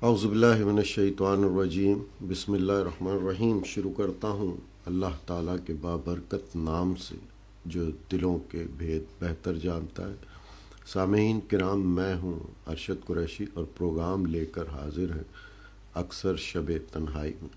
اعوذ باللہ من الشیطان الرجیم، بسم اللہ الرحمن الرحیم۔ شروع کرتا ہوں اللہ تعالیٰ کے بابرکت نام سے جو دلوں کے بھید بہتر جانتا ہے۔ سامعین کرام، میں ہوں ارشد قریشی اور پروگرام لے کر حاضر ہیں اکثر شب تنہائی میں۔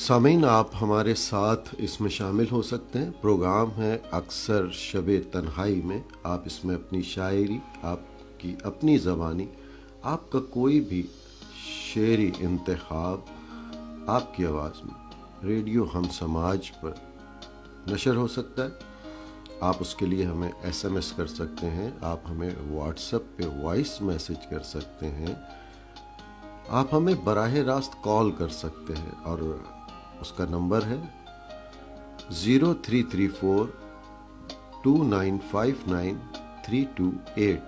سامعین، آپ ہمارے ساتھ اس میں شامل ہو سکتے ہیں۔ پروگرام ہے اکثر شب تنہائی میں۔ آپ اس میں اپنی شاعری، آپ کی اپنی زبانی، آپ کا کوئی بھی شعری انتخاب آپ کی آواز میں ریڈیو ہم سماج پر نشر ہو سکتا ہے۔ آپ اس کے لیے ہمیں ایس ایم ایس کر سکتے ہیں، آپ ہمیں واٹس ایپ پہ وائس میسج کر سکتے ہیں، آپ ہمیں براہ راست کال کر سکتے ہیں، اور اس کا نمبر ہے 03342959 328۔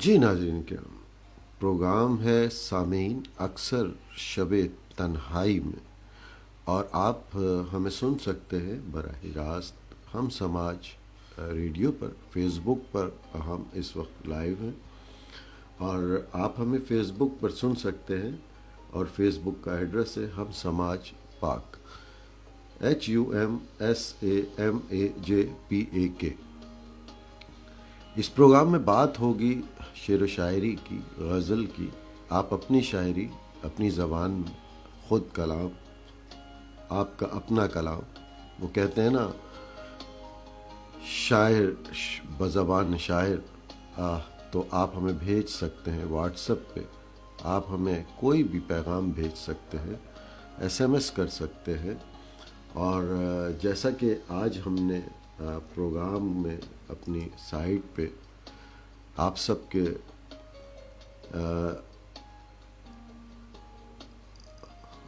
جی ناظرین کرام، پروگرام ہے سامعین اکثر شب تنہائی میں، اور آپ ہمیں سن سکتے ہیں براہ راست ہم سماج ریڈیو پر، فیس بک پر ہم اس وقت لائیو ہیں، اور آپ ہمیں فیس بک پر سن سکتے ہیں، اور فیس بک کا ایڈریس ہے ہم سماج پاک، HUMSAMAJPAK۔ اس پروگرام میں بات ہوگی شعر و شاعری کی، غزل کی۔ آپ اپنی شاعری، اپنی زبان میں، خود کلام، آپ کا اپنا کلام، وہ کہتے ہیں نا شاعر بزبان شاعر، تو آپ ہمیں بھیج سکتے ہیں واٹس ایپ پہ، آپ ہمیں کوئی بھی پیغام بھیج سکتے ہیں، ایس ایم ایس کر سکتے ہیں۔ اور جیسا کہ آج ہم نے پروگرام میں اپنی سائٹ پہ آپ سب کے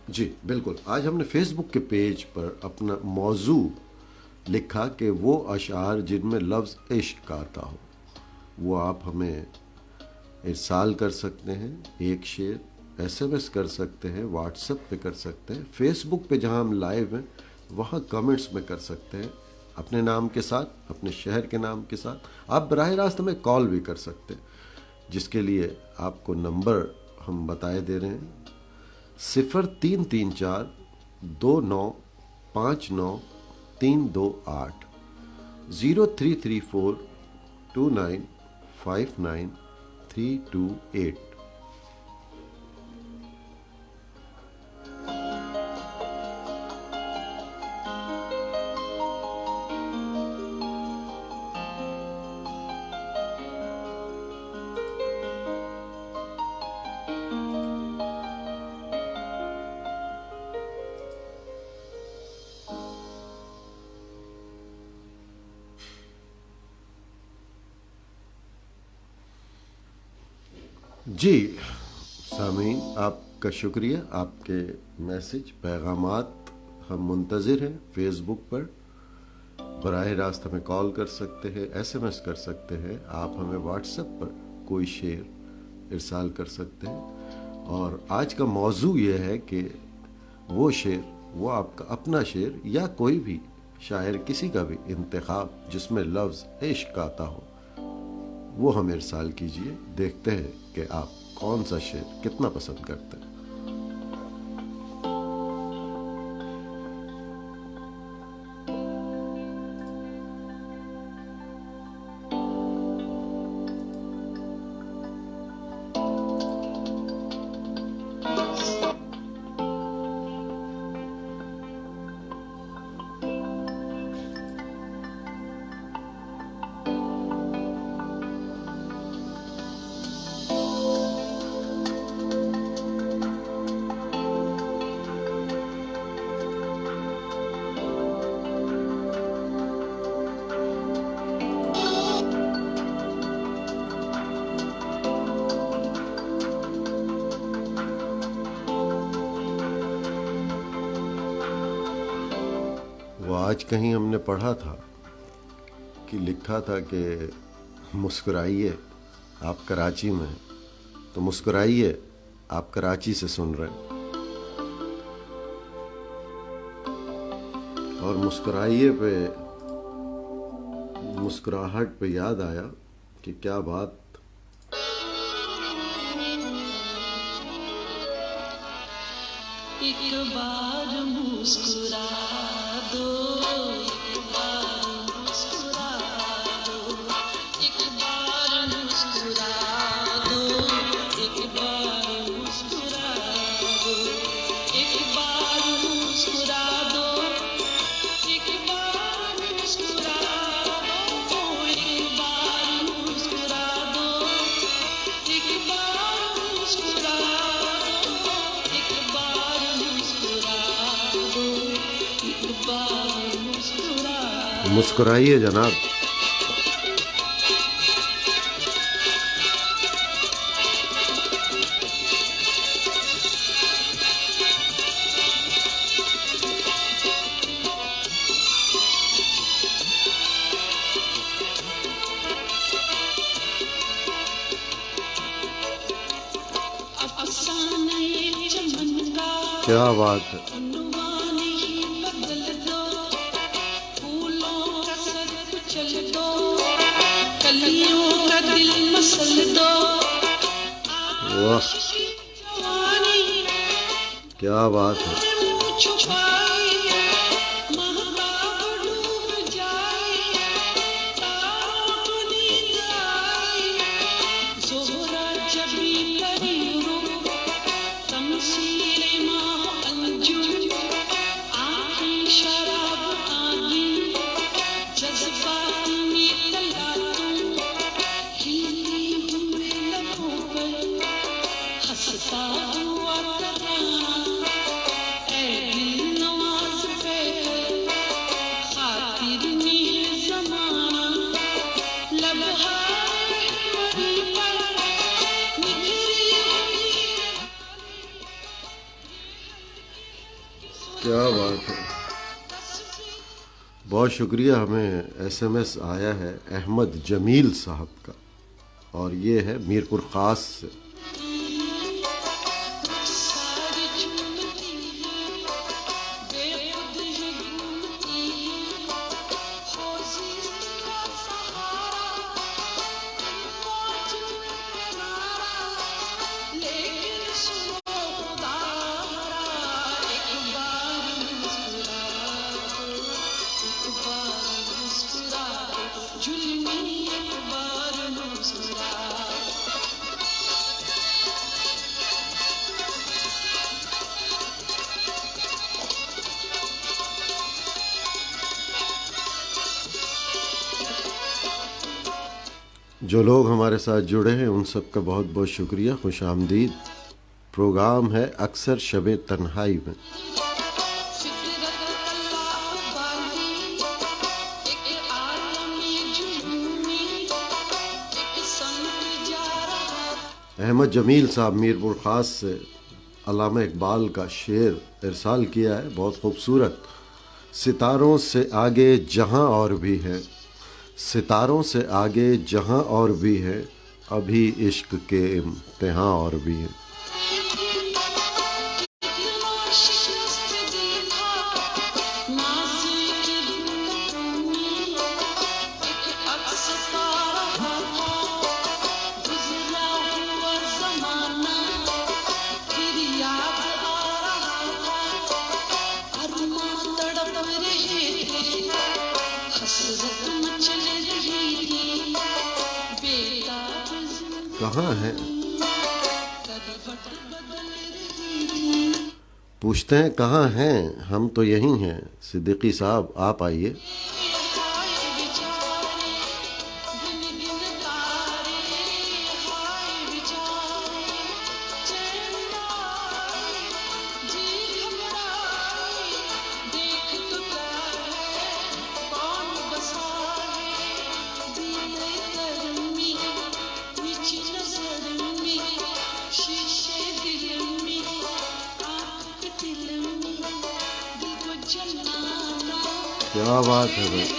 جی بالکل، آج ہم نے فیس بک کے پیج پر اپنا موضوع لکھا کہ وہ اشعار جن میں لفظ عشق آتا ہو، وہ آپ ہمیں ارسال کر سکتے ہیں۔ ایک شعر ایس ایم ایس کر سکتے ہیں، واٹس ایپ پہ کر سکتے ہیں، فیس بک پہ جہاں ہم لائیو ہیں وہاں کمنٹس میں کر سکتے ہیں، اپنے نام کے ساتھ، اپنے شہر کے نام کے ساتھ۔ آپ براہ راست ہمیں کال بھی کر سکتے ہیں، جس کے لیے آپ کو نمبر ہم بتائے دے رہے ہیں: 03342959 328، 03342959 328۔ جی سامعین، آپ کا شکریہ، آپ کے میسج، پیغامات ہم منتظر ہیں فیس بک پر۔ براہ راست ہمیں کال کر سکتے ہیں، ایس ایم ایس کر سکتے ہیں، آپ ہمیں واٹس ایپ پر کوئی شعر ارسال کر سکتے ہیں۔ اور آج کا موضوع یہ ہے کہ وہ شعر، وہ آپ کا اپنا شعر یا کوئی بھی شاعر کسی کا بھی انتخاب جس میں لفظ عشق آتا ہو، وہ ہمیں ارسال کیجئے۔ دیکھتے ہیں کہ آپ کون سا شعر کتنا پسند کرتے ہیں۔ وہ آج کہیں ہم نے پڑھا تھا کہ لکھا تھا کہ مسکرائیے، آپ کراچی میں ہیں تو مسکرائیے، آپ کراچی سے سن رہے ہیں۔ اور مسکرائیے پہ، مسکراہٹ پہ یاد آیا کہ کیا بات، ایک بار مسکرا دو، ایک بار مسکرا دو، ایک بار مسکرا دو، ایک بار مسکرا دو، ایک بار مسکرا دو، ایک بار مسکرا دو، ایک بار مسکرا دو، ایک بار مسکرا دو، ایک بار مسکرا دو، ایک بار مسکرا دو۔ مسکرائیے جناب۔ افسانے چمن کا کیا بات ہے، عنوان ہی بدل دو، پھولوں کا سر کچل دو، کلیوں کا دل مسل دو، واہ آتش کی جوانی کیا بات ہے۔ منہ چھپائے، مہتاب ڈوب جائے، تاروں کو نیند آئے، زہرا جبیں پری رو، تمثیل ماہ انجم، آنکھیں شراب آگی، جذبات میں تلاتم، کھلتی ہوئے لبوں پر ہنستا ہوا ترانہ، اے دل نواز پہ خاطر میں زمانہ، لبہائے مری پر نکھری ہوئی کیا بات ہے، بہت شکریہ۔ ہمیں ایس ایم ایس آیا ہے احمد جمیل صاحب کا، اور یہ ہے میر پور خاص سے۔ ساری چمتی ہے، بے خود ہی گھومتی ہے، خوشی کا سہارا، موج میں کنارا، لیکن سنو خدا را، ایک بار مسکرا دو، ایک بار مسکرا دو، جھلمی ایک بار مسکرا دو۔ جو لوگ ہمارے ساتھ جڑے ہیں ان سب کا بہت بہت شکریہ، خوش آمدید۔ پروگرام ہے اکثر شب تنہائی میں۔ فطرت اللہ باندھی، ایک عالم جنونی، ایک سمت جا رہا۔ احمد جمیل صاحب میر پور خاص سے علامہ اقبال کا شعر ارسال کیا ہے، بہت خوبصورت ستاروں سے آگے جہاں اور بھی ہے، ستاروں سے آگے جہاں اور بھی ہے، ابھی عشق کے امتحان اور بھی ہے۔ کہاں ہیں؟ پوچھتے ہیں کہاں ہیں؟ ہم تو یہیں ہیں۔ صدیقی صاحب آپ آئیے۔ کیا بات ہے بھائی،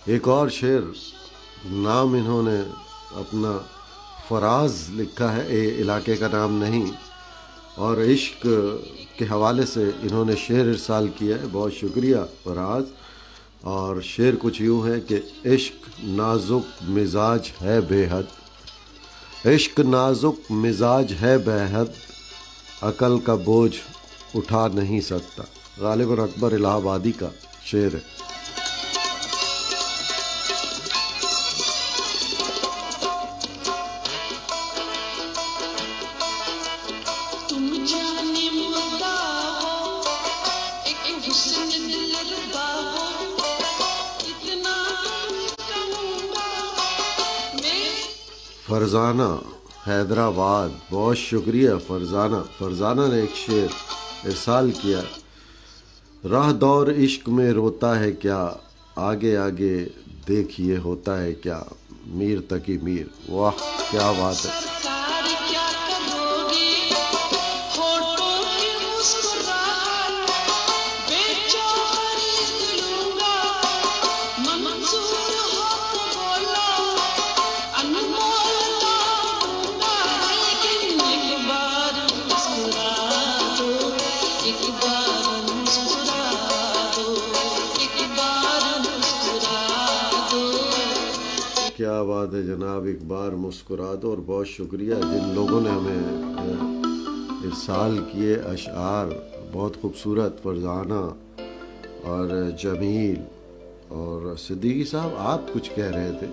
ایک اور شعر، نام انہوں نے اپنا فراز لکھا ہے، علاقے کا نام نہیں، اور عشق کے حوالے سے انہوں نے شعر ارسال کیا ہے۔ بہت شکریہ فراز۔ اور شعر کچھ یوں ہے کہ عشق نازک مزاج ہے بے حد، عشق نازک مزاج ہے بے حد، عقل کا بوجھ اٹھا نہیں سکتا۔ غالباً اکبر الہ آبادی کا شعر ہے۔ فرزانہ حیدرآباد، بہت شکریہ فرزانہ۔ فرزانہ نے ایک شعر ارسال کیا، راہ دور عشق میں روتا ہے کیا، آگے آگے دیکھیے ہوتا ہے کیا، میر تقی میر۔ واہ کیا بات ہے۔ کیا بات ہے جناب، ایک بار مسکرا دو۔ اور بہت شکریہ جن لوگوں نے ہمیں ارسال کیے اشعار، بہت خوبصورت۔ فرزانہ اور جمیل اور صدیقی صاحب، آپ کچھ کہہ رہے تھے۔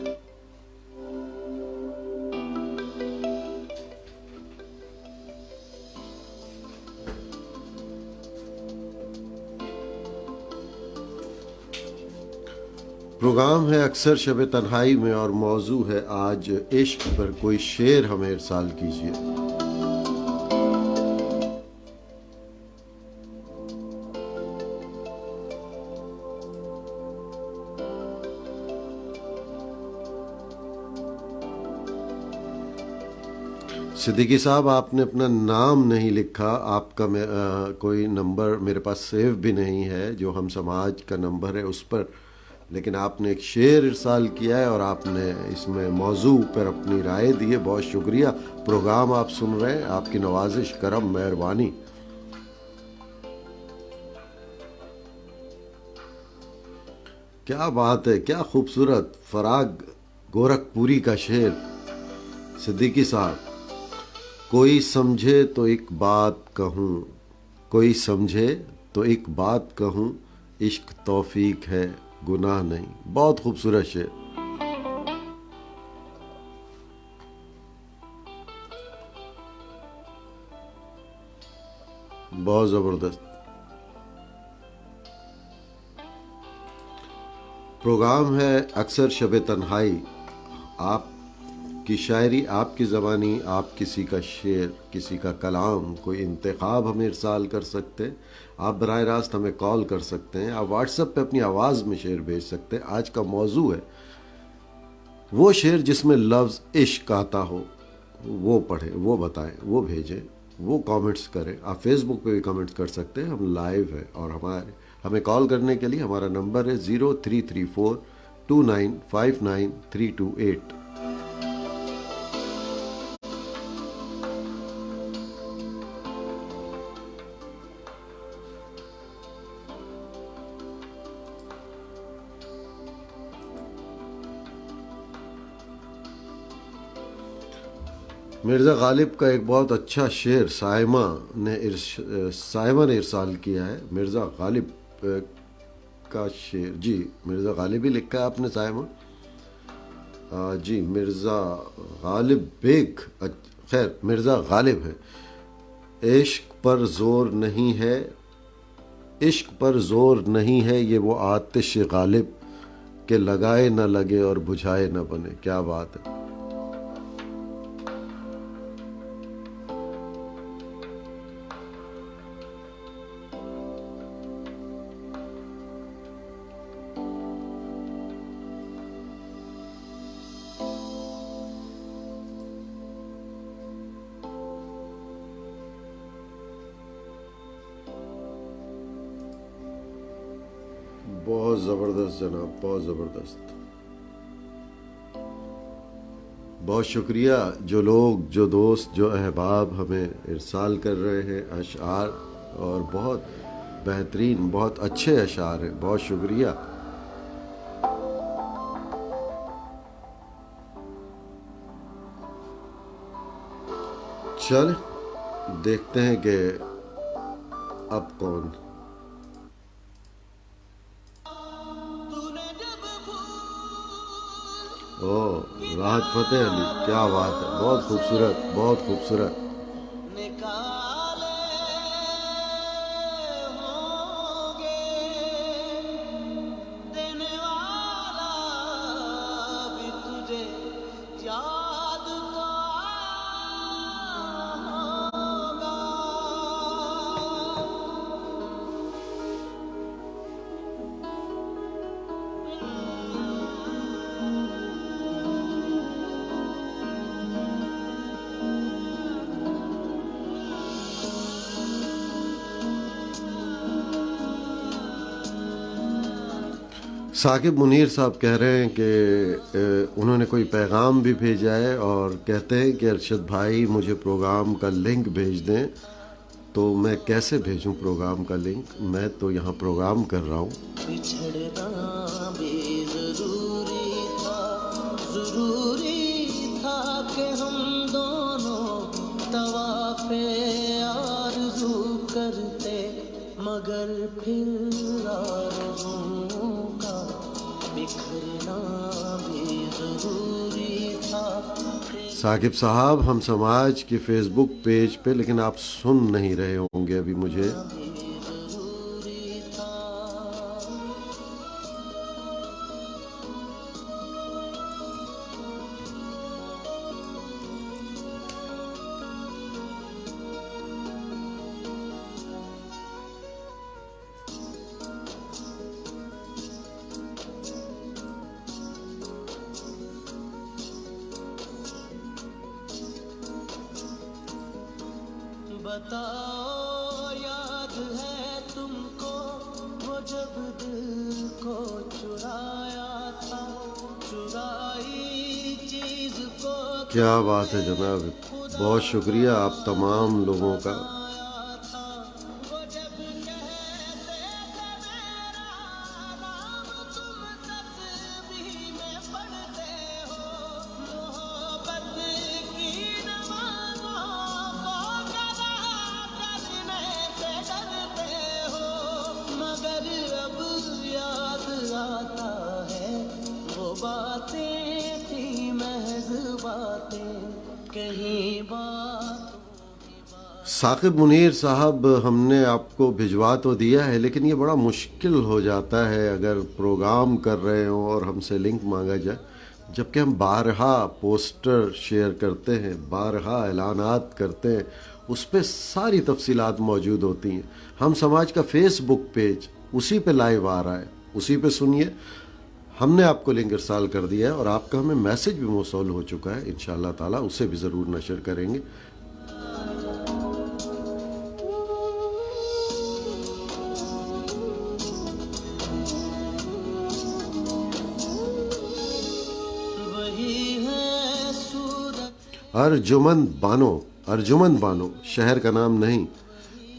پروگرام ہے اکثر شب تنہائی میں، اور موضوع ہے آج عشق پر کوئی شعر ہمیں ارسال کیجیے۔ صدیقی صاحب، آپ نے اپنا نام نہیں لکھا، آپ کا کوئی نمبر میرے پاس سیو بھی نہیں ہے، جو ہم سماج کا نمبر ہے اس پر، لیکن آپ نے ایک شعر ارسال کیا ہے اور آپ نے اس میں موضوع پر اپنی رائے دی ہے۔ بہت شکریہ۔ پروگرام آپ سن رہے ہیں، آپ کی نوازش، کرم، مہربانی۔ کیا بات ہے، کیا خوبصورت فراغ گورکھپوری کا شعر۔ صدیقی صاحب، کوئی سمجھے تو ایک بات کہوں، کوئی سمجھے تو ایک بات کہوں، عشق توفیق ہے گناہ نہیں۔ بہت خوبصورت شعر۔ بہت زبردست۔ پروگرام ہے اکثر شب تنہائی، آپ کی شاعری، آپ کی زبانی، آپ کسی کا شعر، کسی کا کلام، کوئی انتخاب ہمیں ارسال کر سکتے ہیں۔ آپ براہ راست ہمیں کال کر سکتے ہیں، آپ واٹس ایپ پہ اپنی آواز میں شعر بھیج سکتے ہیں۔ آج کا موضوع ہے وہ شعر جس میں لفظ عشق آتا ہو وہ پڑھیں، وہ بتائیں، وہ بھیجیں، وہ کامنٹس کریں. آپ فیس بک پہ بھی کامنٹس کر سکتے ہیں، ہم لائیو ہیں. اور ہمیں کال کرنے کے لیے ہمارا نمبر ہے 0334295938. مرزا غالب کا ایک بہت اچھا شعر سائمہ نے ارسال کیا ہے. مرزا غالب کا شعر، جی مرزا غالب ہی لکھا ہے آپ نے سائمہ؟ جی مرزا غالب بیگ، خیر مرزا غالب ہے. عشق پر زور نہیں ہے، عشق پر زور نہیں ہے، یہ وہ آتش غالب کہ لگائے نہ لگے اور بجھائے نہ بنے. کیا بات ہے. بہت زبردست جناب، بہت زبردست. بہت شکریہ جو لوگ، جو دوست، جو احباب ہمیں ارسال کر رہے ہیں اشعار، اور بہت بہترین، بہت اچھے اشعار ہیں. بہت شکریہ. چل دیکھتے ہیں کہ اب کون. او راحت فتح علی، کیا بات ہے، بہت خوبصورت، بہت خوبصورت. نکالے ہوں گے دینے والا بھی تجھے یاد تو ہوگا. ثاقب منیر صاحب کہہ رہے ہیں کہ انہوں نے کوئی پیغام بھی بھیجا ہے، اور کہتے ہیں کہ ارشد بھائی مجھے پروگرام کا لنک بھیج دیں. تو میں کیسے بھیجوں پروگرام کا لنک؟ میں تو یہاں پروگرام کر رہا ہوں. بچھڑنا بھی ضروری تھا کہ ہم دونوں طواف آرزو کرتے، مگر پھر آرزوؤں کا بکھرنا بھی ضروری تھا. ثاقب صاحب ہم سماج کے فیس بک پیج پہ، لیکن آپ سن نہیں رہے ہوں گے ابھی مجھے. ضروری تھا. بتاؤ یاد ہے تم کو وہ جب دل کو چرایا تھا، چرائی چیز کو کیا بات ہے جناب، بہت شکریہ آپ تمام لوگوں کا. آیا تھا. وہ جب کہتے تھے میرا نام تم تسبیح میں پڑھتے ہو، محبت کی نمازوں کو کرنے سے ڈرتے ہو، مگر اب یاد آتا ہے وہ باتیں تھی محض باتیں، کہیں بات. ثاقب منیر صاحب ہم نے آپ کو بھجوا تو دیا ہے، لیکن یہ بڑا مشکل ہو جاتا ہے اگر پروگرام کر رہے ہوں اور ہم سے لنک مانگا جائے، جبکہ ہم بارہا پوسٹر شیئر کرتے ہیں، بارہا اعلانات کرتے ہیں، اس پہ ساری تفصیلات موجود ہوتی ہیں. ہم سماج کا فیس بک پیج اسی پہ لائیو آ رہا ہے، اسی پہ سنیے. ہم نے آپ کو لنک ارسال کر دیا ہے اور آپ کا ہمیں میسج بھی موصول ہو چکا ہے. انشاءاللہ تعالیٰ اسے بھی ضرور نشر کریں گے. وہی ہے سورج ارجمن بانو شہر کا نام نہیں.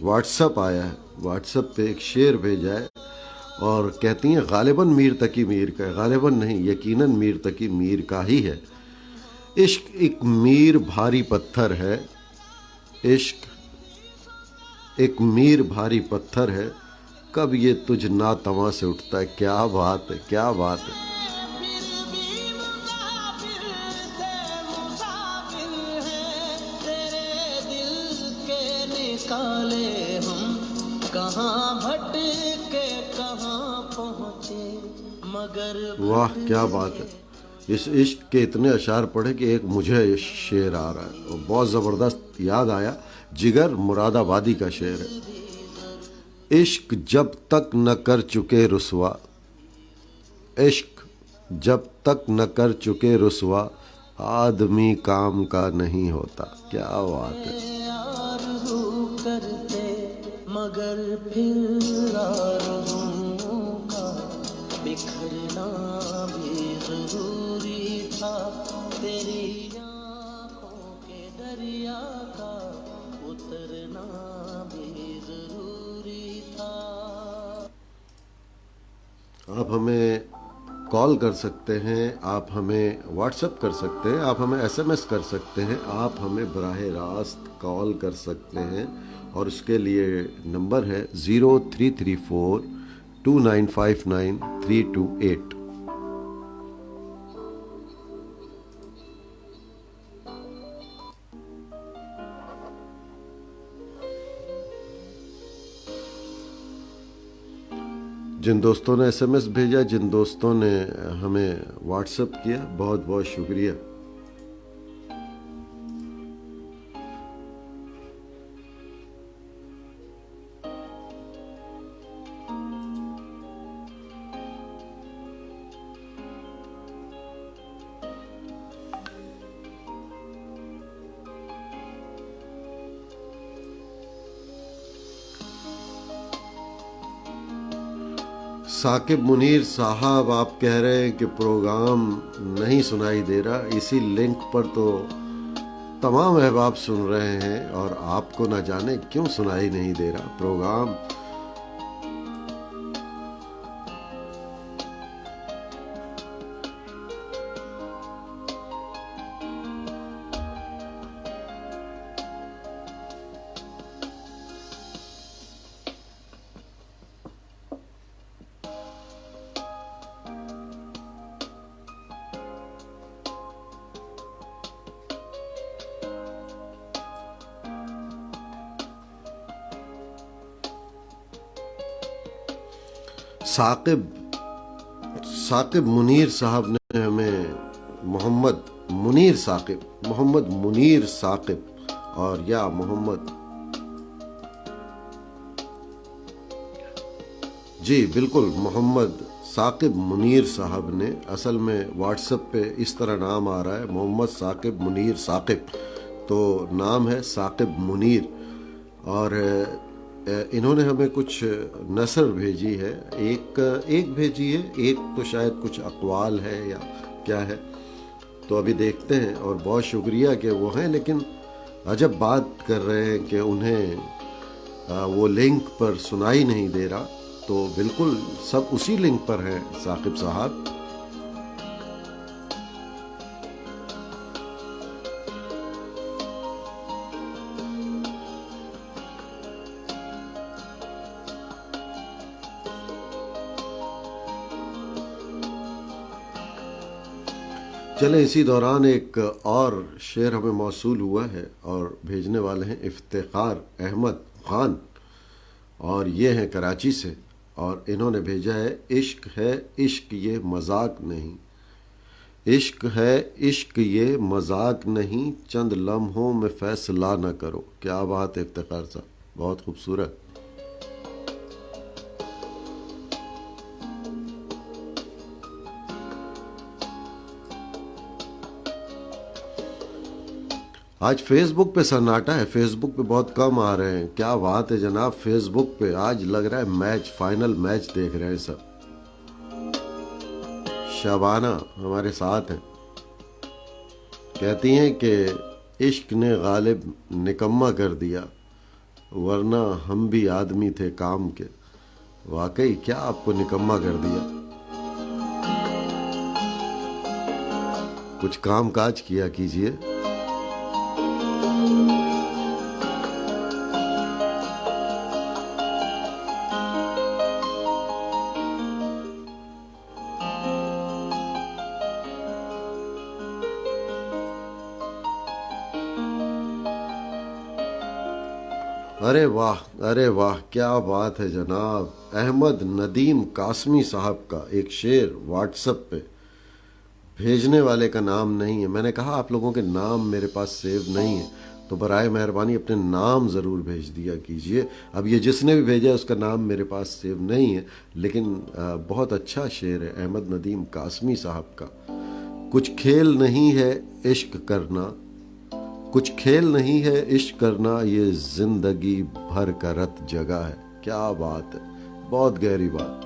واٹس اپ آیا ہے, واٹس اپ پہ ایک شعر بھیجا ہے اور کہتی ہیں غالباً میر تقی میر کا ہے. غالباً نہیں, یقیناً میر تقی میر کا ہی ہے. عشق ایک میر بھاری پتھر ہے, عشق ایک میر بھاری پتھر ہے, کب یہ تجھ ناتواں سے اٹھتا ہے. کیا بات ہے, کیا بات ہے. پھر بھی مسافر تھے, مسافر ہیں تیرے دل کے نکالے ہم, کہاں بھٹک کے کہاں پہنچے مگر واہ کیا بات ہے. اس عشق کے اتنے اشعار پڑھے کہ ایک مجھے شعر آ رہا ہے اور بہت زبردست یاد آیا. جگر مراد آبادی کا شعر ہے. عشق جب تک نہ کر چکے رسوا, عشق جب تک نہ کر چکے رسوا, آدمی کام کا نہیں ہوتا. کیا بات ہے. آرزو کرتے مگر پھر آرزوؤں کا بکھرنا بھی ضروری تھا, تیری آنکھوں کے دریا کا اترنا بھی ضروری تھا. آپ ہمیں کال کر سکتے ہیں, آپ ہمیں واٹس اپ کر سکتے ہیں, آپ ہمیں ایس ایم ایس کر سکتے ہیں, آپ ہمیں براہ راست کال کر سکتے ہیں اور اس کے لیے نمبر ہے 03342959 328. جن دوستوں نے ایس ایم ایس بھیجا, جن دوستوں نے ہمیں واٹس اپ کیا, بہت بہت شکریہ. ثاقب منیر صاحب آپ کہہ رہے ہیں کہ پروگرام نہیں سنائی دے رہا. اسی لنک پر تو تمام احباب سن رہے ہیں اور آپ کو نہ جانے کیوں سنائی نہیں دے رہا پروگرام. ثاقب منیر صاحب نے ہمیں محمد منیر ثاقب اور یا محمد, جی بالکل محمد ثاقب منیر صاحب نے, اصل میں واٹس ایپ پہ اس طرح نام آ رہا ہے محمد ثاقب منیر ثاقب, تو نام ہے ثاقب منیر. اور انہوں نے ہمیں کچھ نثر بھیجی ہے, ایک بھیجی ہے, ایک تو شاید کچھ اقوال ہے یا کیا ہے, تو ابھی دیکھتے ہیں. اور بہت شکریہ کہ وہ ہیں, لیکن عجب بات کر رہے ہیں کہ انہیں وہ لنک پر سنائی نہیں دے رہا. تو بالکل سب اسی لنک پر ہیں ثاقب صاحب. چلیں اسی دوران ایک اور شعر ہمیں موصول ہوا ہے اور بھیجنے والے ہیں افتخار احمد خان, اور یہ ہیں کراچی سے, اور انہوں نے بھیجا ہے عشق ہے عشق یہ مذاق نہیں, عشق ہے عشق یہ مذاق نہیں, چند لمحوں میں فیصلہ نہ کرو. کیا بات ہے افتخار صاحب, بہت خوبصورت. آج فیس بک پہ سناٹا ہے، فیس بک پہ بہت کم آ رہے ہیں. کیا بات ہے جناب، فیس بک پہ آج لگ رہا ہے میچ، فائنل میچ دیکھ رہے ہیں سب. شبانہ ہمارے ساتھ ہیں، کہتی ہیں کہ عشق نے غالب نکما کر دیا، ورنہ ہم بھی آدمی تھے کام کے. واقعی کیا آپ کو نکما کر دیا؟ کچھ کام کاج کیا کیجئے. ارے واہ، ارے واہ، کیا بات ہے جناب. احمد ندیم قاسمی صاحب کا ایک شعر واٹس ایپ پہ، بھیجنے والے کا نام نہیں ہے. میں نے کہا آپ لوگوں کے نام میرے پاس سیو نہیں ہے، تو برائے مہربانی اپنے نام ضرور بھیج دیا کیجئے. اب یہ جس نے بھی بھیجا اس کا نام میرے پاس سیو نہیں ہے، لیکن بہت اچھا شعر ہے احمد ندیم قاسمی صاحب کا. کچھ کھیل نہیں ہے عشق کرنا، کچھ کھیل نہیں ہے عشق کرنا، یہ زندگی بھر کا رت جگہ ہے. کیا بات ہے، بہت گہری بات.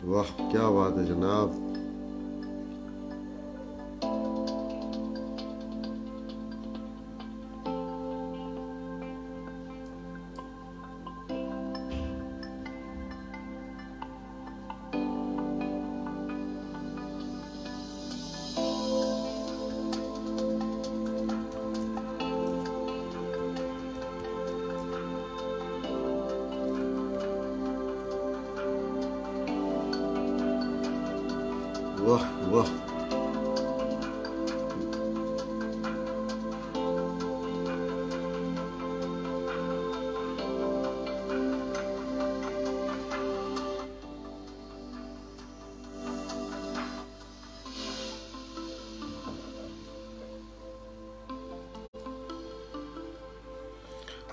واہ کیا بات ہے جناب. واہ واہ.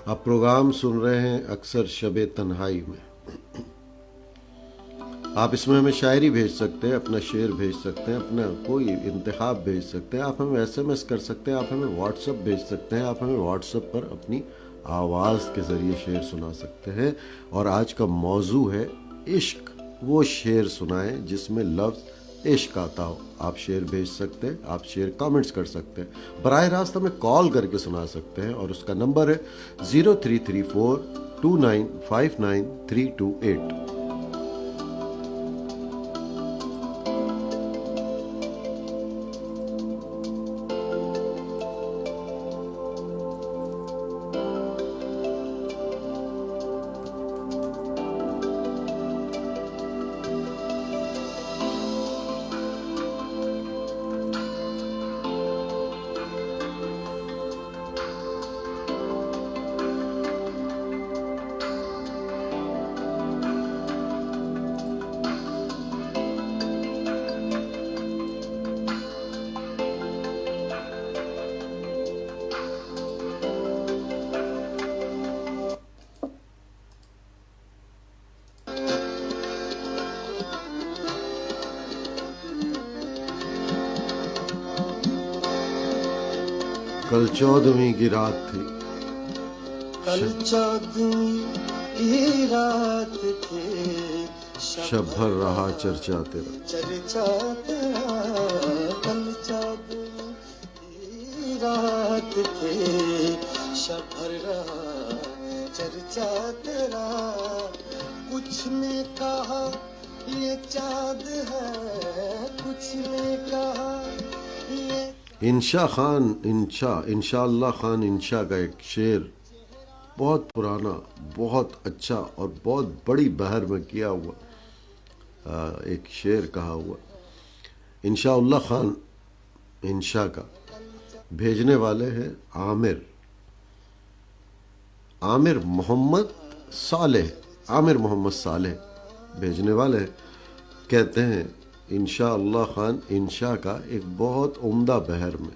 آپ پروگرام سن رہے ہیں اکثر شب تنہائی میں. آپ اس میں ہمیں شاعری بھیج سکتے ہیں، اپنا شعر بھیج سکتے ہیں، اپنا کوئی انتخاب بھیج سکتے ہیں، آپ ہمیں ایس ایم ایس کر سکتے ہیں، آپ ہمیں واٹس ایپ بھیج سکتے ہیں، آپ ہمیں واٹس ایپ پر اپنی آواز کے ذریعے شعر سنا سکتے ہیں. اور آج کا موضوع ہے عشق. وہ شعر سنائیں جس میں لفظ عشق آتا ہو. آپ شعر بھیج سکتے ہیں، آپ شعر کامنٹس کر سکتے ہیں، براہ راست ہمیں کال کر کے سنا سکتے ہیں، اور اس کا نمبر ہے 03342959 328. کل 14ویں کی رات تھی، کل 14ویں کی رات تھی، شب بھر رہا چرچا تیرا. چرچا تیرا. کل 14ویں کی رات تھی، شب بھر رہا چرچا تیرا. کچھ نے کہا یہ چاند ہے، کچھ نے کہا یہ انشا خان، انشاء اللہ خان انشا کا ایک شعر بہت پرانا، بہت اچھا اور بہت بڑی بحر میں کیا ہوا ایک شعر کہا ہوا. انشاء اللہ خان انشا کا بھیجنے والے ہیں عامر محمد صالح بھیجنے والے ہیں. کہتے ہیں انشاء اللہ خان انشا کا ایک بہت عمدہ بحر میں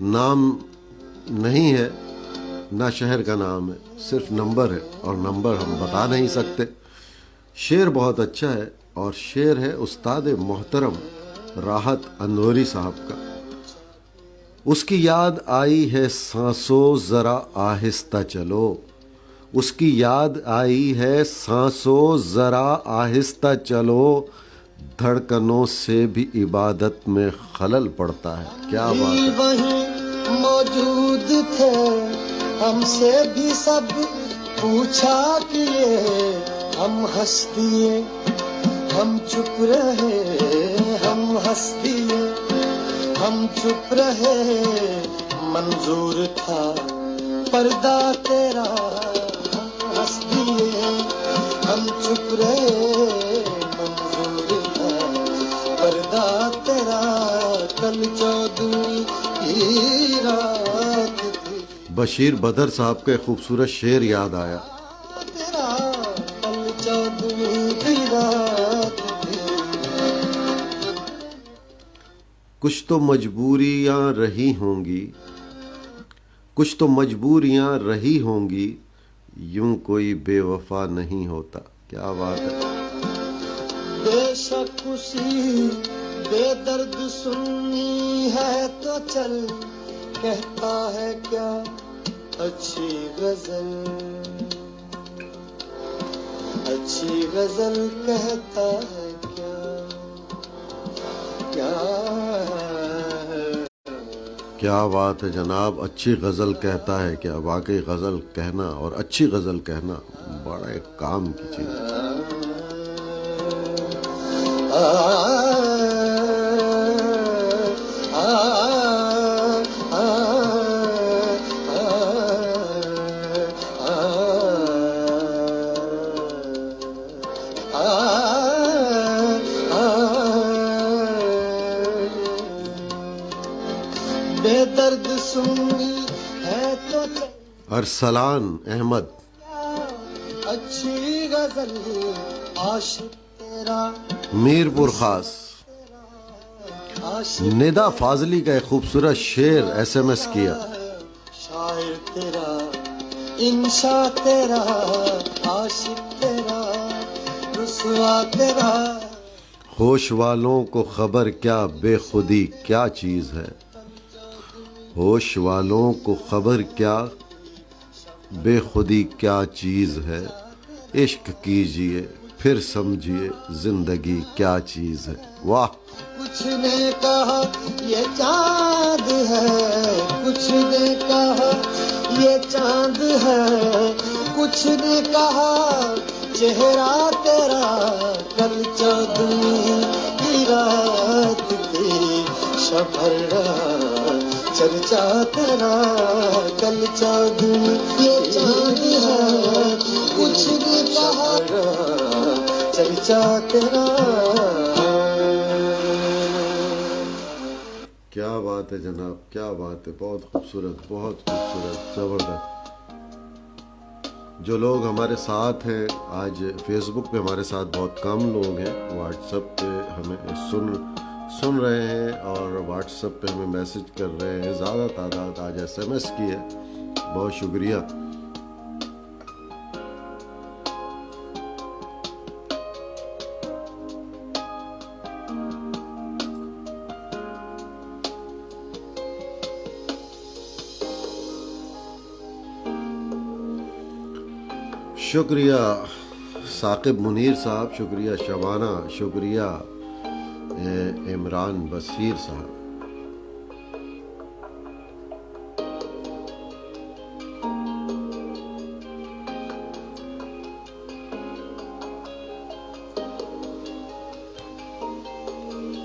نام نہیں ہے نہ شہر کا نام ہے، صرف نمبر ہے، اور نمبر ہم بتا نہیں سکتے۔ شعر بہت اچھا ہے، اور شعر ہے استاد محترم راحت انوری صاحب کا۔ اس کی یاد آئی ہے سانسوں ذرا آہستہ چلو، اس کی یاد آئی ہے سانسوں ذرا آہستہ چلو، دھڑکنوں سے بھی عبادت میں خلل پڑتا ہے۔ کیا بات ہے! وہیں موجود تھے، ہم سے بھی سب پوچھا کیے، ہم ہنس دیے، ہم چپ رہے، ہم ہنس دیے، ہم چپ رہے، منظور تھا پردہ تیرا، ہنس دیے، ہم چپ رہے، منظور تھا پردہ تیرا، کل چودھویں کی رات تھی، بشیر بدر صاحب کا ایک خوبصورت شعر یاد آیا۔ تیرا کل چودھویں کی رات تھی۔ کچھ تو مجبوریاں رہی ہوں گی، کچھ تو مجبوریاں رہی ہوں گی، یوں کوئی بے وفا نہیں ہوتا۔ کیا بات ہے! بے شک اسی بے درد سننی ہے تو چل، کہتا ہے کیا اچھی غزل، اچھی غزل کہتا ہے کیا، کیا کیا بات ہے جناب! اچھی غزل کہتا ہے کیا! واقعی غزل کہنا اور اچھی غزل کہنا بڑا ایک کام کی چیز ہے۔ بے درد سننی ہے تو چل، ارسلان احمد، اچھی غزل عاشق تیرا، میرپور خاص۔ عاشق ندا فاضلی کا ایک خوبصورت شعر ایس ایم ایس کیا۔ شاعر تیرا، انشا تیرا، عاشق تیرا، رسوا تیرا، ہوش والوں کو خبر کیا بے خودی کیا چیز ہے، ہوش والوں کو خبر کیا بے خودی کیا چیز ہے، عشق کیجئے پھر سمجھیے زندگی کیا چیز ہے۔ واہ! کچھ نے کہا یہ چاند ہے، کچھ نے کہا یہ چاند ہے، کچھ نے کہا چہرہ تیرا کل چودھویں کی رات تھی، شبھر چرچا تیرا کل چودھویں یہ چاند ہے، کچھ نے کہا چرچا تیرا۔ کیا بات ہے جناب! کیا بات ہے! بہت خوبصورت، بہت خوبصورت، زبردست۔ جو لوگ ہمارے ساتھ ہیں آج فیس بک پہ، ہمارے ساتھ بہت کم لوگ ہیں، واٹس ایپ پہ ہمیں سن رہے ہیں اور واٹس ایپ پہ ہمیں میسج کر رہے ہیں، زیادہ تعداد آج ایس ایم ایس کی ہے، بہت شکریہ۔ شکریہ ثاقب منیر صاحب، شکریہ شبانہ، شکریہ عمران بصیر صاحب۔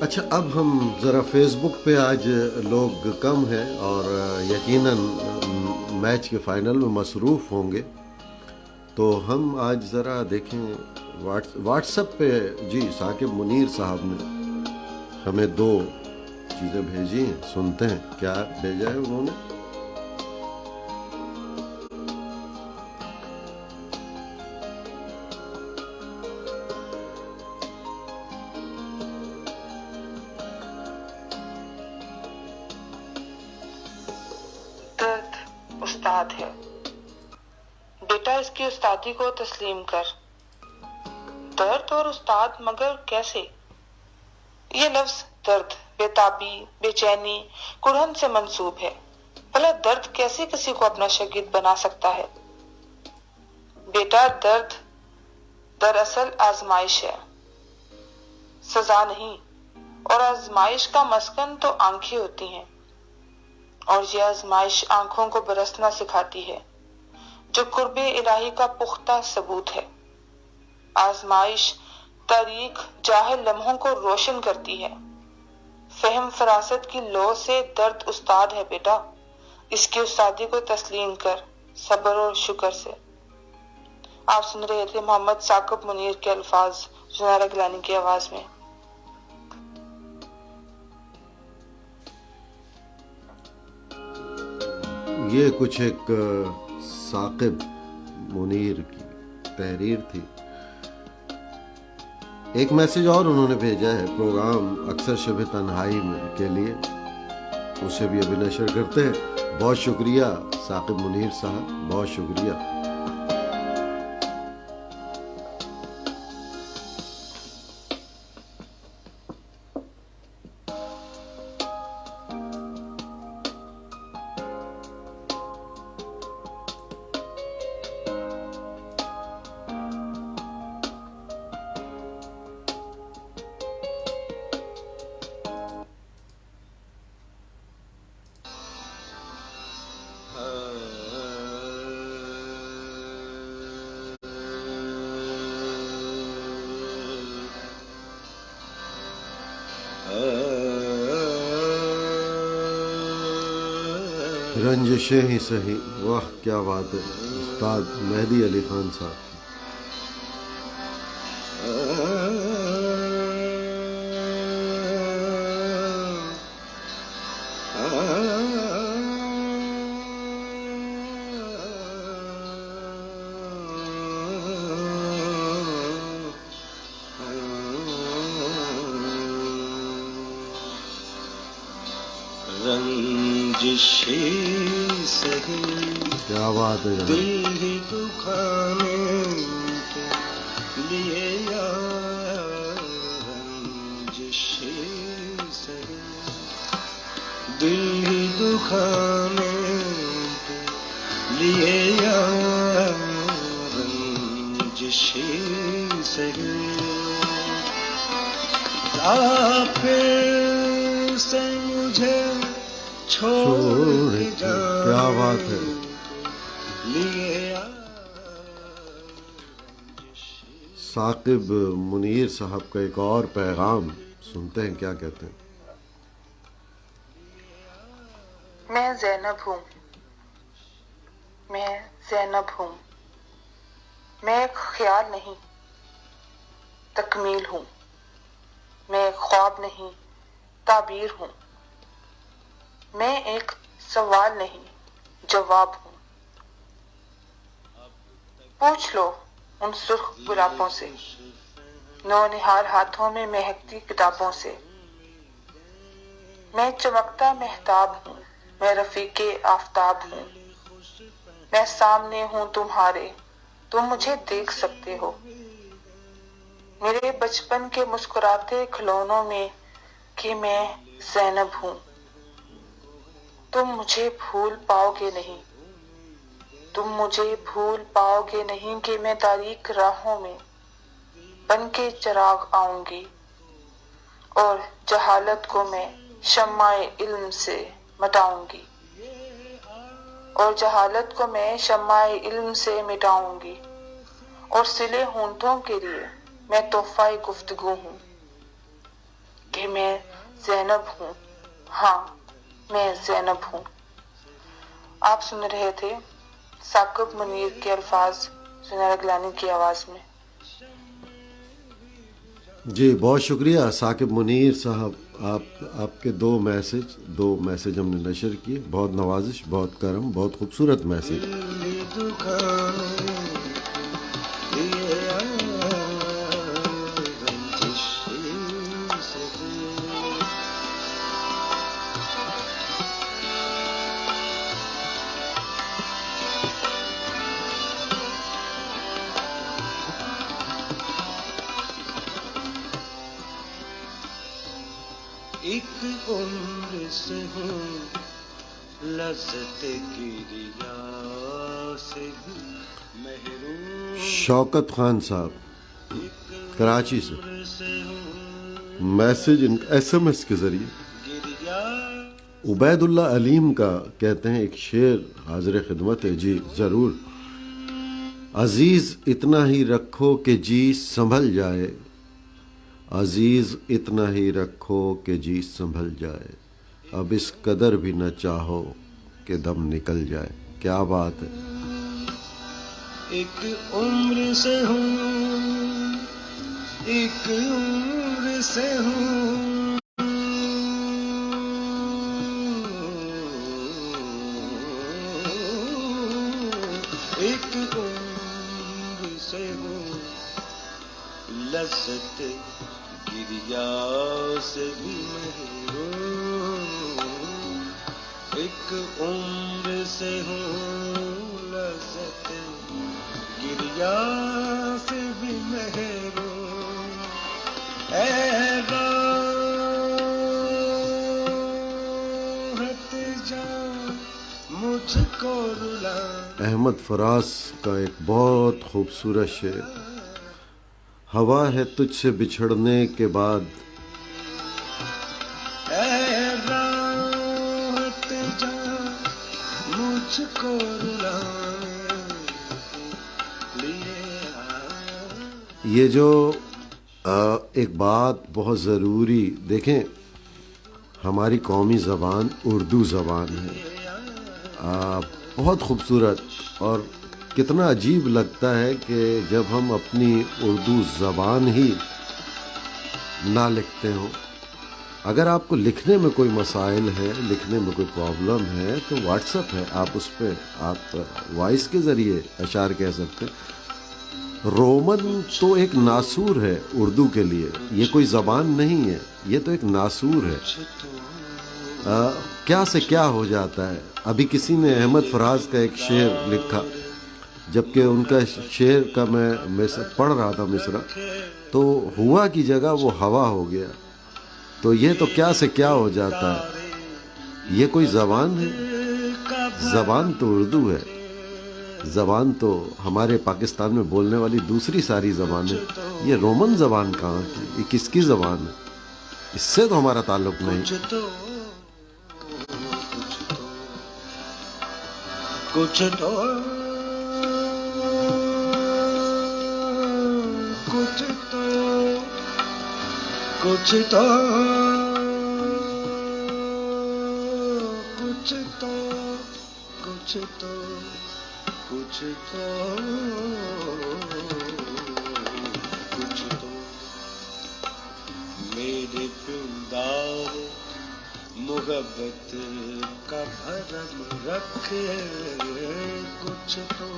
اچھا، اب ہم ذرا فیس بک پہ آج لوگ کم ہیں اور یقیناً میچ کے فائنل میں مصروف ہوں گے، تو ہم آج ذرا دیکھیں واٹس ایپ پہ۔ جی ثاقب منیر صاحب نے ہمیں 2 چیزیں بھیجی ہیں، سنتے ہیں کیا بھیجا ہے انہوں نے۔ استاد ہے۔ بیٹا اس کی استادی کو تسلیم کر۔ درد اور استاد مگر کیسے؟ یہ لفظ درد بےتابی، بے چینی، کڑھن سے منسوب ہے۔ بھلا درد کیسے کسی کو اپنا شاگرد بنا سکتا ہے؟ بیٹا درد دراصل آزمائش ہے، سزا نہیں، اور آزمائش کا مسکن تو آنکھیں ہوتی ہیں، اور یہ آزمائش آنکھوں کو برسنا سکھاتی ہے جو قرب الہی کا پختہ ثبوت ہے۔ آزمائش تاریک جاہل لمحوں کو روشن کرتی ہے۔ فہم فراست کی لو سے درد استاد ہے بیٹا، اس کی استادی کو تسلیم کر صبر اور شکر سے۔ آپ سن رہے تھے محمد ثاقب منیر کے الفاظ زنارہ گیلانی کی آواز میں۔ یہ کچھ ایک ثاقب منیر کی تحریر تھی۔ ایک میسج اور انہوں نے بھیجا ہے پروگرام اکثر شب تنہائی میں کے لیے، اسے بھی ابھی نشر کرتے ہیں۔ بہت شکریہ ثاقب منیر صاحب، بہت شکریہ۔ رنجشیں ہی سہی، واہ کیا بات ہے، استاد مہدی علی خان صاحب۔ کیا بات ہے جناب۔ دل ہی دکھانے کے لیے دل ہی دکھانے کے لیے رنجشی سہی، پھر سے مجھے چھوڑ کے کیا بات ہے۔ ثاقب منیر صاحب کا ایک اور پیغام سنتے ہیں، کیا کہتے ہیں۔ میں زینب ہوں، میں زینب ہوں، میں ایک خیال نہیں تکمیل ہوں، میں ایک خواب نہیں تعبیر ہوں، میں ایک سوال نہیں جواب ہوں۔ پوچھ لو ان سرخ گلابوں سے، نو نہار ہاتھوں میں مہکتی کتابوں سے۔ میں چمکتا مہتاب ہوں، میں رفیق آفتاب ہوں، میں سامنے ہوں تمہارے، تم مجھے دیکھ سکتے ہو۔ میرے بچپن کے مسکراتے کھلونوں میں کہ میں زینب ہوں، تم مجھے بھول پاؤ گے نہیں، تم مجھے بھول پاؤ گے نہیں کہ میں تاریک راہوں میں بن کے چراغ آؤں گی، اور جہالت کو میں شمع علم سے مٹاؤں گی، اور جہالت کو میں شمع علم سے مٹاؤں گی، اور سلے ہونٹوں کے لیے میں تحفہ گفتگو ہوں کہ میں زینب ہوں، ہاں میں زینب ہوں۔ آپ سن رہے تھے ثاقب منیر کے الفاظ زنارہ گیلانی کی آواز میں۔ جی بہت شکریہ ثاقب منیر صاحب، آپ کے دو میسج ہم نے نشر کیے، بہت نوازش، بہت کرم، بہت خوبصورت میسج۔ عمر سے ہوں لذت گریا سے بھی محروم شوکت خان صاحب کراچی سے میسج ایس ایم ایس کے ذریعے گریا عبید اللہ علیم کا کہتے ہیں ایک شعر حاضر خدمت ہے. جی ضرور. عزیز اتنا ہی رکھو کہ جی سنبھل جائے, عزیز اتنا ہی رکھو کہ جی سنبھل جائے, اب اس قدر بھی نہ چاہو کہ دم نکل جائے. کیا بات ہے. ایک عمر سے ہوں ایک عمر سے ہوں ایک عمر سے ہوں لذت گریا سے بھی محروم ایک عمر سے ہوں لذت گریا سے بھی محروم اے راحت جان مجھ کو رلا. احمد فراز کا ایک بہت خوبصورت شعر. ہوا ہے تجھ سے بچھڑنے کے بعد, اے راحت جان مجھ کو رلانے لیے یہ جو ایک بات بہت ضروری دیکھیں, ہماری قومی زبان اردو زبان ہے. بہت خوبصورت اور کتنا عجیب لگتا ہے کہ جب ہم اپنی اردو زبان ہی نہ لکھتے ہوں. اگر آپ کو لکھنے میں کوئی مسائل ہے, لکھنے میں کوئی پرابلم ہے تو واٹس ایپ ہے, آپ اس پہ آپ وائس کے ذریعے اشعار کہہ سکتے ہیں. رومن تو ایک ناسور ہے اردو کے لیے, یہ کوئی زبان نہیں ہے, یہ تو ایک ناسور ہے. کیا سے کیا ہو جاتا ہے. ابھی کسی نے احمد فراز کا ایک شعر لکھا, جبکہ ان کا شعر کا میں پڑھ رہا تھا مصرع, تو ہوا کی جگہ وہ ہوا ہو گیا. تو یہ تو کیا سے کیا ہو جاتا ہے. یہ کوئی زبان ہے؟ زبان تو اردو ہے. زبان تو ہمارے پاکستان میں بولنے والی دوسری ساری زبانیں. یہ رومن زبان کہاں کی, یہ کس کی زبان ہے؟ اس سے تو ہمارا تعلق نہیں. کچھ تو کچھ تو کچھ تو کچھ تو کچھ تو کچھ تو کچھ تو میرے پندار محبت کا بھرم رکھے. کچھ تو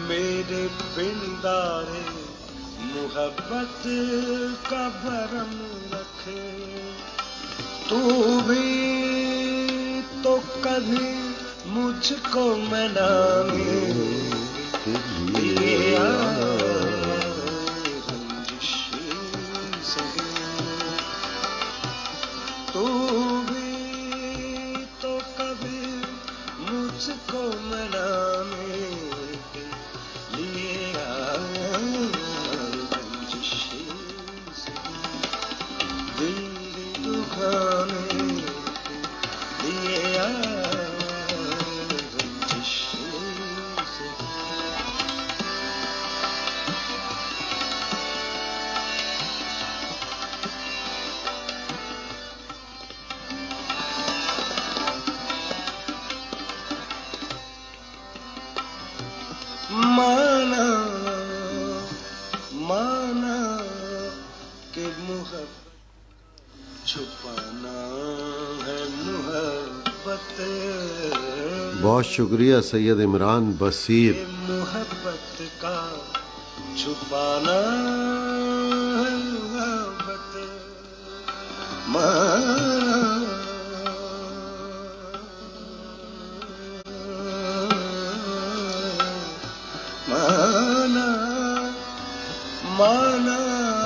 میرے پندارے محبت کا بھرم رکھے. تو بھی تو کبھی مجھ کو منانے لیا رنجشی سے. تو بھی تو کبھی مجھ کو منانے لیے رنجشی سے. دل دکھانے لیے رنجشی سے. مانا مانا کہ محبت چھپانا ہے محبت. بہت شکریہ سید عمران بصیر. محبت کا چھپانا ہے محبت. مانا مانا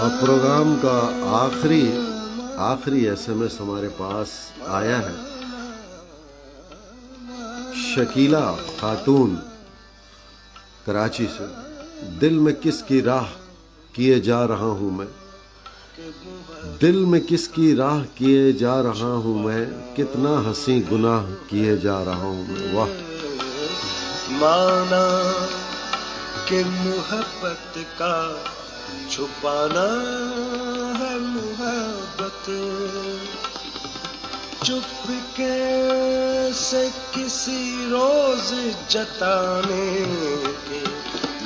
اور پروگرام کا آخری آخری SMS ہمارے پاس آیا ہے شکیلا خاتون کراچی سے. دل میں کس کی راہ کیے جا رہا ہوں میں, دل میں کس کی راہ کیے جا رہا ہوں میں, کتنا حسین گناہ کیے جا رہا ہوں میں. واہ. مانا کہ محبت کا چھپانا ہے محبت, چپ کے سے کسی روز جتانے کے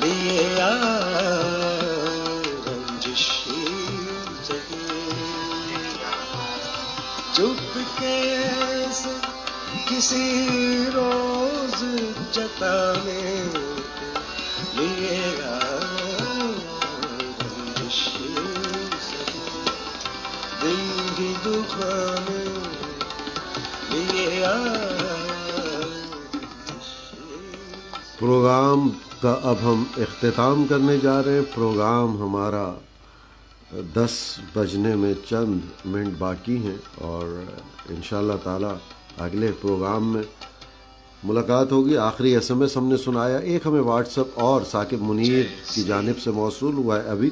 لیے رنجشی چپ کے سے کسی روز جتانے کے لیے رنجشی دل کی دکھانے لیے پروگرام کا اب ہم اختتام کرنے جا رہے ہیں. پروگرام ہمارا 10 بجنے میں چند منٹ باقی ہیں اور انشاءاللہ تعالی اگلے پروگرام میں ملاقات ہوگی. آخری SMS ہم نے سنایا, ایک ہمیں واٹس ایپ اور ثاقب منیر کی جانب سے موصول ہوا ہے ابھی,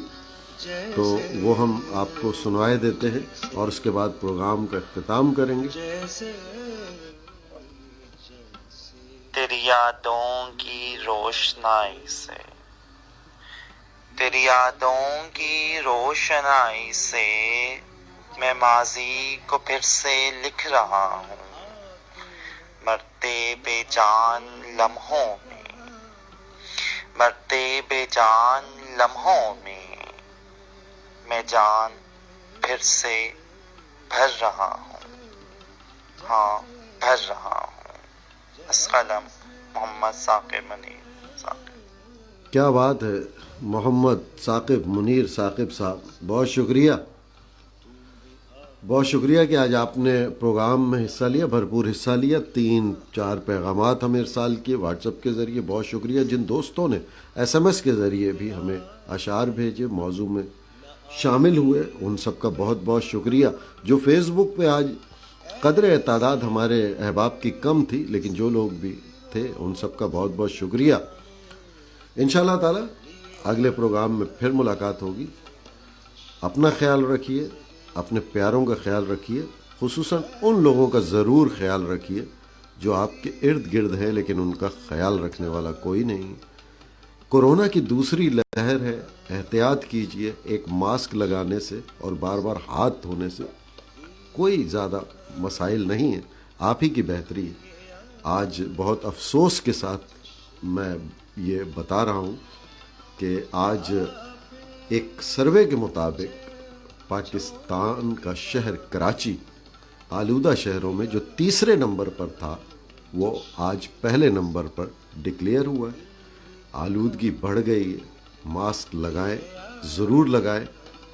تو وہ ہم آپ کو سنوائے دیتے ہیں اور اس کے بعد پروگرام کا اختتام کریں گے. تیری یادوں کی روشنائی سے, تیری یادوں کی روشنائی سے میں ماضی کو پھر سے لکھ رہا ہوں. مرتے بے جان لمحوں میں, مرتے بے جان لمحوں میں میں جان پھر سے بھر رہا ہوں, ہاں بھر رہا ہوں. قلم محمد ثاقب منیر ثاقب. کیا بات ہے محمد ثاقب منیر ثاقب صاحب, بہت شکریہ, بہت شکریہ کہ آج آپ نے پروگرام میں حصہ لیا, بھرپور حصہ لیا. 3-4 پیغامات ہمیں ارسال کیے واٹس ایپ کے ذریعے. بہت شکریہ جن دوستوں نے SMS کے ذریعے بھی ہمیں اشعار بھیجے, موضوع میں شامل ہوئے, ان سب کا بہت بہت شکریہ. جو فیس بک پہ آج قدر تعداد ہمارے احباب کی کم تھی, لیکن جو لوگ بھی تھے ان سب کا بہت بہت شکریہ. انشاءاللہ تعالی اگلے پروگرام میں پھر ملاقات ہوگی. اپنا خیال رکھیے, اپنے پیاروں کا خیال رکھیے, خصوصاً ان لوگوں کا ضرور خیال رکھیے جو آپ کے ارد گرد ہے لیکن ان کا خیال رکھنے والا کوئی نہیں. کورونا کی دوسری لہر ہے, احتیاط کیجئے. ایک ماسک لگانے سے اور بار بار ہاتھ دھونے سے کوئی زیادہ مسائل نہیں ہیں, آپ ہی کی بہتری ہے. آج بہت افسوس کے ساتھ میں یہ بتا رہا ہوں کہ آج ایک سروے کے مطابق پاکستان کا شہر کراچی آلودہ شہروں میں جو 3 نمبر پر تھا وہ آج پہلے نمبر پر ڈکلیئر ہوا ہے. آلودگی بڑھ گئی ہے. ماسک لگائیں, ضرور لگائیں.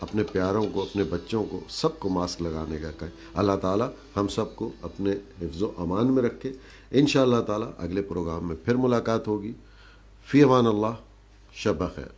اپنے پیاروں کو, اپنے بچوں کو, سب کو ماسک لگانے کا کہیں. اللہ تعالیٰ ہم سب کو اپنے حفظ و امان میں رکھے. انشاءاللہ تعالیٰ اگلے پروگرام میں پھر ملاقات ہوگی. فی امان اللہ, شب بخیر.